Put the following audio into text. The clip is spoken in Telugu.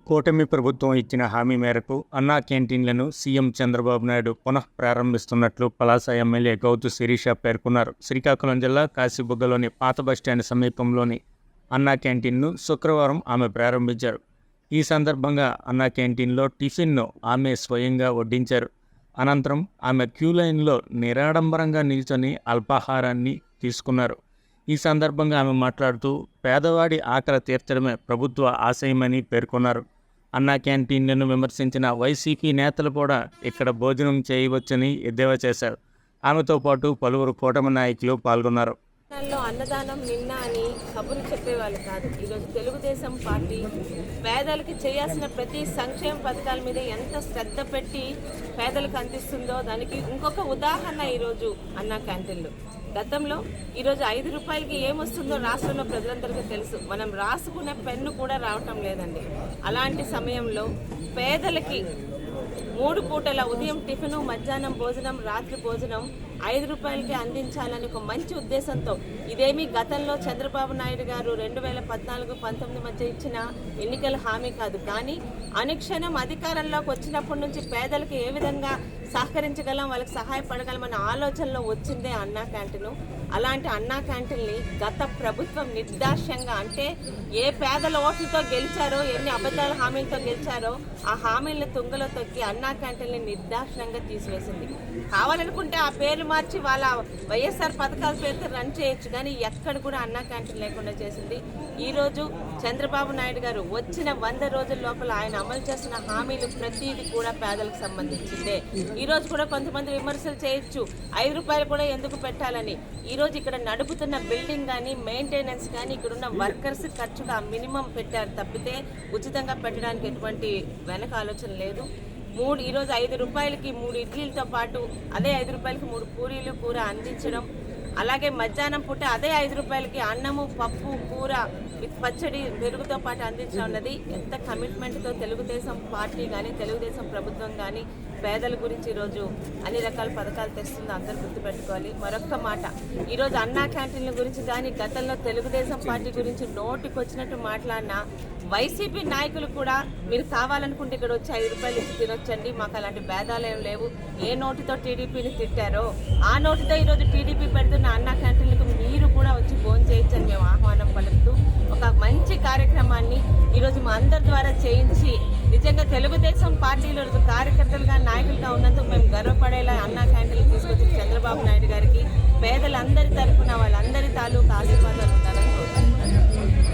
కూటమి ప్రభుత్వం ఇచ్చిన హామీ మేరకు అన్నా క్యాంటీన్లను సీఎం చంద్రబాబు నాయుడు పునః ప్రారంభిస్తున్నట్లు పలాస ఎమ్మెల్యే గౌతు శిరీష పేర్కొన్నారు. శ్రీకాకుళం జిల్లా కాశీబుగ్గలోని పాత బస్టాండ్ సమీపంలోని అన్నా క్యాంటీన్ను శుక్రవారం ఆమె ప్రారంభించారు. ఈ సందర్భంగా అన్నా క్యాంటీన్లో టిఫిన్ను ఆమె స్వయంగా వడ్డించారు. అనంతరం ఆమె క్యూ లైన్లో నిరాడంబరంగా నిల్చొని అల్పాహారాన్ని తీసుకున్నారు. ఈ సందర్భంగా ఆమె మాట్లాడుతూ పేదవాడి ఆకలి తీర్చడమే ప్రభుత్వ ఆశయమని పేర్కొన్నారు. అన్నా క్యాంటీన్లను విమర్శించిన వైసీపీ నేతలు కూడా ఇక్కడ భోజనం చేయవచ్చని ఎద్దేవా చేశారు. ఆమెతో పాటు పలువురు కూటమి నాయకులు పాల్గొన్నారు. అన్నదానం నిన్న అని కబుర్లు చెప్పేవాళ్ళు కాదు. ఈరోజు తెలుగుదేశం పార్టీ పేదలకి చేయాల్సిన ప్రతి సంక్షేమ పథకాల మీద ఎంత శ్రద్ధ పెట్టి పేదలకు అందిస్తుందో దానికి ఇంకొక ఉదాహరణ ఈరోజు అన్నా క్యాంటీన్లు. గతంలో ఈరోజు 5 రూపాయలకి ఏమొస్తుందో రాష్ట్రంలో ప్రజలందరికీ తెలుసు. మనం రాసుకునే పెన్ను కూడా రావటం లేదండి. అలాంటి సమయంలో పేదలకి 3 పూటల ఉదయం టిఫిను, మధ్యాహ్నం భోజనం, రాత్రి భోజనం 5 రూపాయలకి అందించాలని ఒక మంచి ఉద్దేశంతో, ఇదేమీ గతంలో చంద్రబాబు నాయుడు గారు 2014-19 మధ్య ఇచ్చిన ఎన్నికల హామీ కాదు. కానీ అనుక్షణం అధికారంలోకి వచ్చినప్పటి నుంచి పేదలకు ఏ విధంగా సహకరించగలం, వాళ్ళకి సహాయపడగలమన్న ఆలోచనలో వచ్చిందే అన్నా క్యాంటీను. అలాంటి అన్నా క్యాంటీన్ని గత ప్రభుత్వం నిర్దాక్ష్యంగా, అంటే ఏ పేదల ఓట్లతో గెలిచారో, ఎన్ని అబద్ధాల హామీలతో గెలిచారో ఆ హామీలను తుంగలో తొక్కి అన్నా క్యాంటీన్ని నిర్దాక్షిణంగా తీసివేసింది. కావాలనుకుంటే ఆ పేర్లు మార్చి వాళ్ళ వైఎస్ఆర్ పథకాల పేరుతో రన్ చేయొచ్చు, కానీ ఎక్కడ కూడా అన్నా క్యాంటీన్ లేకుండా చేసింది. ఈరోజు చంద్రబాబు నాయుడు గారు వచ్చిన 100 రోజుల లోపల ఆయన అమలు చేస్తున్న హామీలు ప్రతిదీ కూడా పేదలకు సంబంధించిందే. ఈరోజు కూడా కొంతమంది విమర్శలు చేయొచ్చు, 5 రూపాయలు కూడా ఎందుకు పెట్టాలని. ఈరోజు ఇక్కడ నడుపుతున్న బిల్డింగ్ కానీ, మెయింటెనెన్స్ కానీ, ఇక్కడున్న వర్కర్స్ ఖర్చుగా మినిమం పెట్టారు తప్పితే ఉచితంగా పెట్టడానికి ఎటువంటి వెనక ఆలోచన లేదు. ఈరోజు 5 రూపాయలకి 3 ఇడ్లీలతో పాటు అదే 5 రూపాయలకి 3 పూరీలు, కూర అందించడం, అలాగే మధ్యాహ్నం పూట అదే 5 రూపాయలకి అన్నము, పప్పు, కూర విత్ పచ్చడి, పెరుగుతో పాటు అందించడం అన్నది ఎంత కమిట్మెంట్తో తెలుగుదేశం పార్టీ కానీ, తెలుగుదేశం ప్రభుత్వం కానీ పేదల గురించి ఈరోజు అన్ని రకాల పథకాలు తెస్తుందో అందరూ గుర్తుపెట్టుకోవాలి. మరొక్క మాట, ఈరోజు అన్నా క్యాంటీన్ల గురించి కానీ, గతంలో తెలుగుదేశం పార్టీ గురించి నోటికి వచ్చినట్టు మాట్లాడిన వైసీపీ నాయకులు కూడా మీరు కావాలనుకుంటే ఇక్కడ వచ్చి 5 రూపాయలు ఇచ్చి తినొచ్చండి, మాకు అలాంటి భేదాలు ఏం లేవు. ఏ నోటితో టీడీపీని తిట్టారో ఆ నోటితో ఈరోజు టీడీపీ పెడుతున్న అన్నా క్యాంటీన్లకు మీరు కూడా వచ్చి భోజనం చేయొచ్చని మేము ఆహ్వానం పలుకుతూ ఒక మంచి కార్యక్రమాన్ని ఈరోజు మా అందరి ద్వారా చేయించి, నిజంగా తెలుగుదేశం పార్టీలో కార్యకర్తలుగా, నాయకులుగా ఉన్నందుకు మేము గర్వపడేలా అన్నా క్యాంటీన్లు తీసుకొచ్చి చంద్రబాబు నాయుడు గారికి పేదలందరి తరఫున వాళ్ళందరి తాలూకా